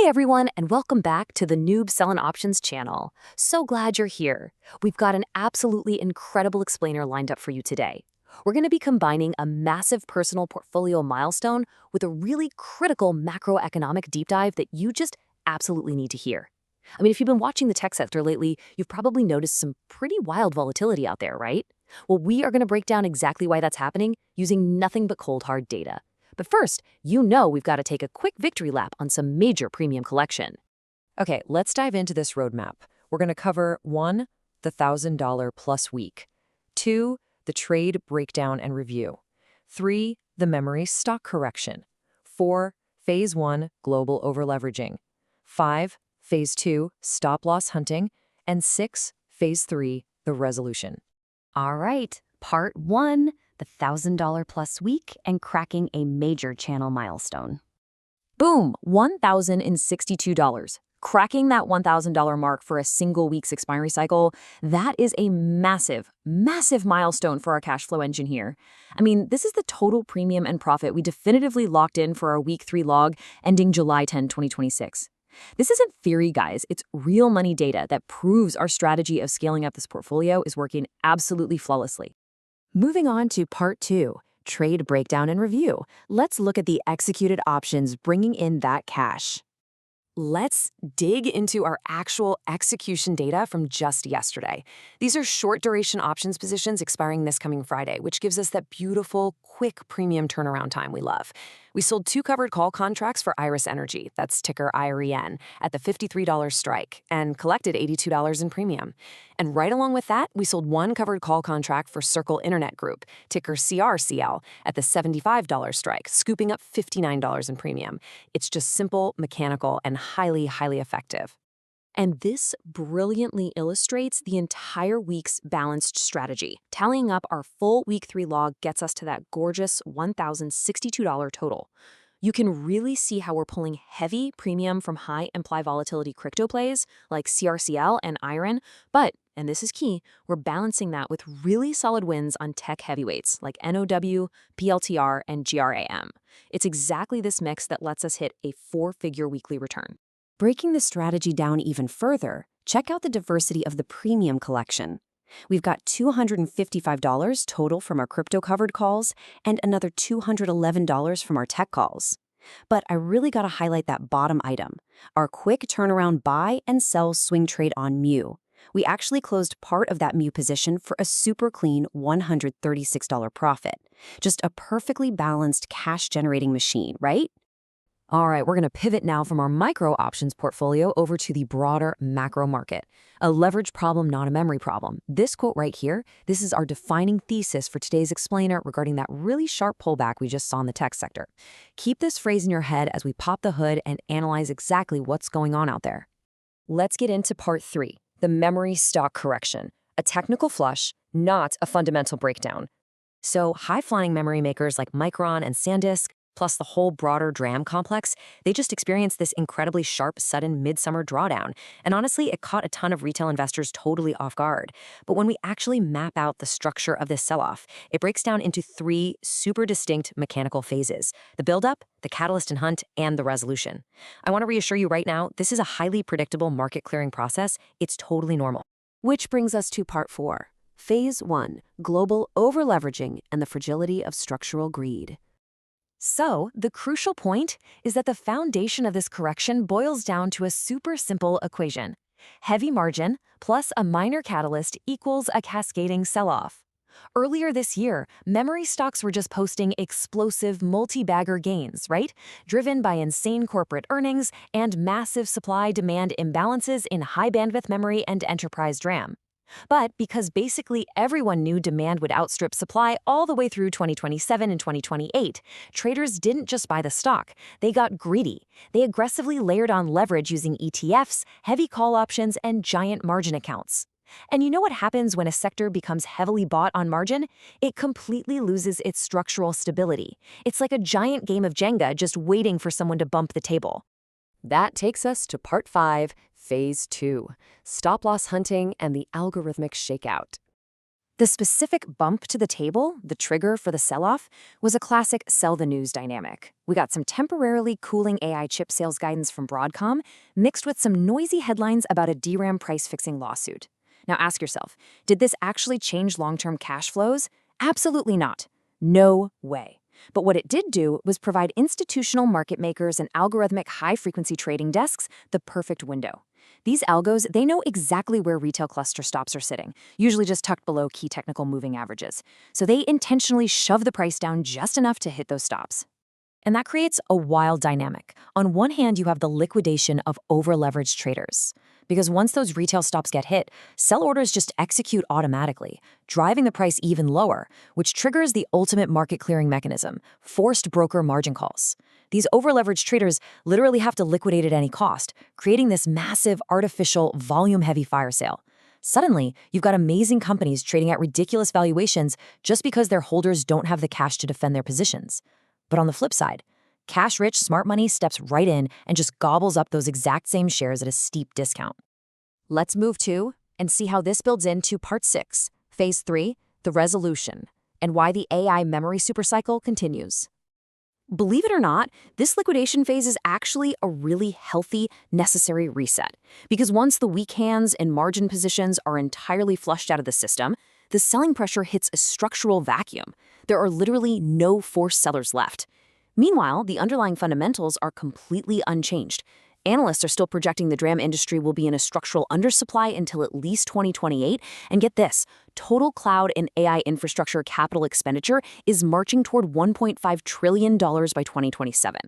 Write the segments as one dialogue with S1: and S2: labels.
S1: everyone, and welcome back to the Noob Selling Options channel. So glad you're here. We've got an absolutely incredible explainer lined up for you today. We're going to be combining a massive personal portfolio milestone with a really critical macroeconomic deep dive that you just absolutely need to hear. If you've been watching the tech sector lately, you've probably noticed some pretty wild volatility out there, right? Well, we are going to break down exactly why that's happening using nothing but cold hard data. But first, we've got to take a quick victory lap on some major premium collection.
S2: Okay, let's dive into this roadmap. We're going to cover 1, the $1,000 plus week, 2, the trade breakdown and review, 3, the memory stock correction, 4, phase 1, global overleveraging, 5, phase 2, stop loss hunting, and 6, phase 3, the resolution.
S1: All right, part 1. The $1,000 plus week and cracking a major channel milestone. Boom, $1,062. Cracking that $1,000 mark for a single week's expiry cycle, that is a massive, massive milestone for our cash flow engine here. This is the total premium and profit we definitively locked in for our week 3 log ending July 10, 2026. This isn't theory, guys. It's real money data that proves our strategy of scaling up this portfolio is working absolutely flawlessly. Moving on to part 2, trade breakdown and review. Let's look at the executed options bringing in that cash. Let's dig into our actual execution data from just yesterday. These are short duration options positions expiring this coming Friday, which gives us that beautiful, quick premium turnaround time we love. We sold 2 covered call contracts for Iris Energy, that's ticker IREN, at the $53 strike, and collected $82 in premium. And right along with that, we sold 1 covered call contract for Circle Internet Group, ticker CRCL, at the $75 strike, scooping up $59 in premium. It's just simple, mechanical, and highly, highly effective. And this brilliantly illustrates the entire week's balanced strategy. Tallying up our full week 3 log gets us to that gorgeous $1,062 total. You can really see how we're pulling heavy premium from high implied volatility crypto plays like CRCL and IREN, but, and this is key, we're balancing that with really solid wins on tech heavyweights like NOW, PLTR, and GRAM. It's exactly this mix that lets us hit a 4-figure weekly return. Breaking the strategy down even further, check out the diversity of the premium collection. We've got $255 total from our crypto-covered calls and another $211 from our tech calls. But I really got to highlight that bottom item, our quick turnaround buy and sell swing trade on MU. We actually closed part of that MU position for a super clean $136 profit. Just a perfectly balanced cash-generating machine, right? All right, we're going to pivot now from our micro options portfolio over to the broader macro market. A leverage problem, not a memory problem. This quote right here, this is our defining thesis for today's explainer regarding that really sharp pullback we just saw in the tech sector. Keep this phrase in your head as we pop the hood and analyze exactly what's going on out there. Let's get into part 3, the memory stock correction, a technical flush, not a fundamental breakdown. So high-flying memory makers like Micron and SanDisk, plus the whole broader DRAM complex, they just experienced this incredibly sharp, sudden midsummer drawdown. And honestly, it caught a ton of retail investors totally off guard. But when we actually map out the structure of this sell-off, it breaks down into 3 super distinct mechanical phases: the buildup, the catalyst and hunt, and the resolution. I want to reassure you right now, this is a highly predictable market clearing process. It's totally normal. Which brings us to part 4, phase 1, global overleveraging and the fragility of structural greed. So, the crucial point is that the foundation of this correction boils down to a super simple equation. Heavy margin plus a minor catalyst equals a cascading sell-off. Earlier this year, memory stocks were just posting explosive multi-bagger gains, right? Driven by insane corporate earnings and massive supply-demand imbalances in high-bandwidth memory and enterprise DRAM. But because basically everyone knew demand would outstrip supply all the way through 2027 and 2028, traders didn't just buy the stock, they got greedy. They aggressively layered on leverage using ETFs, heavy call options, and giant margin accounts. And you know what happens when a sector becomes heavily bought on margin? It completely loses its structural stability. It's like a giant game of Jenga just waiting for someone to bump the table. That takes us to part 5, phase 2, stop loss hunting and the algorithmic shakeout. The specific bump to the table, the trigger for the sell-off, was a classic sell the news dynamic. We got some temporarily cooling AI chip sales guidance from Broadcom, mixed with some noisy headlines about a DRAM price-fixing lawsuit. Now ask yourself, did this actually change long-term cash flows? Absolutely not. No way. But what it did do was provide institutional market makers and algorithmic high-frequency trading desks the perfect window. These algos, they know exactly where retail cluster stops are sitting, usually just tucked below key technical moving averages. So they intentionally shove the price down just enough to hit those stops. And that creates a wild dynamic. On one hand, you have the liquidation of over-leveraged traders. Because once those retail stops get hit, sell orders just execute automatically, driving the price even lower, which triggers the ultimate market clearing mechanism, forced broker margin calls. These over-leveraged traders literally have to liquidate at any cost, creating this massive, artificial, volume-heavy fire sale. Suddenly, you've got amazing companies trading at ridiculous valuations just because their holders don't have the cash to defend their positions. But on the flip side, cash-rich smart money steps right in and just gobbles up those exact same shares at a steep discount. Let's move to and see how this builds into Part 6, Phase 3, the resolution, and why the AI memory supercycle continues. Believe it or not, this liquidation phase is actually a really healthy, necessary reset. Because once the weak hands and margin positions are entirely flushed out of the system, the selling pressure hits a structural vacuum. There are literally no forced sellers left. Meanwhile, the underlying fundamentals are completely unchanged. Analysts are still projecting the DRAM industry will be in a structural undersupply until at least 2028. And get this, total cloud and AI infrastructure capital expenditure is marching toward $1.5 trillion by 2027.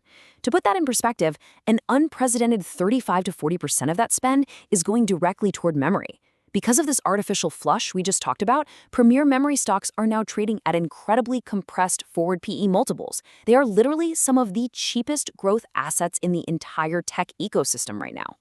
S1: To put that in perspective, an unprecedented 35 to 40% of that spend is going directly toward memory. Because of this artificial flush we just talked about, premier memory stocks are now trading at incredibly compressed forward PE multiples. They are literally some of the cheapest growth assets in the entire tech ecosystem right now.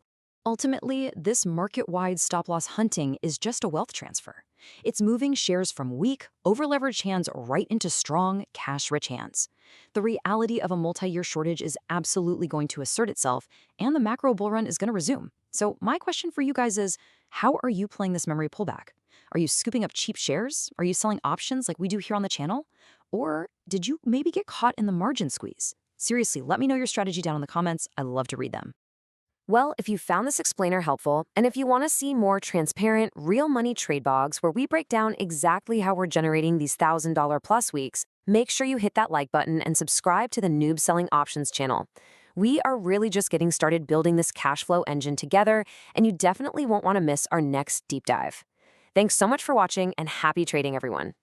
S1: Ultimately, this market-wide stop-loss hunting is just a wealth transfer. It's moving shares from weak, over-leveraged hands right into strong, cash-rich hands. The reality of a multi-year shortage is absolutely going to assert itself, and the macro bull run is going to resume. So my question for you guys is, how are you playing this memory pullback? Are you scooping up cheap shares? Are you selling options like we do here on the channel? Or did you maybe get caught in the margin squeeze? Seriously, let me know your strategy down in the comments. I love to read them. Well, if you found this explainer helpful, and if you want to see more transparent, real money trade blogs where we break down exactly how we're generating these $1,000 plus weeks, make sure you hit that like button and subscribe to the Noob Selling Options channel. We are really just getting started building this cash flow engine together, and you definitely won't want to miss our next deep dive. Thanks so much for watching, and happy trading, everyone.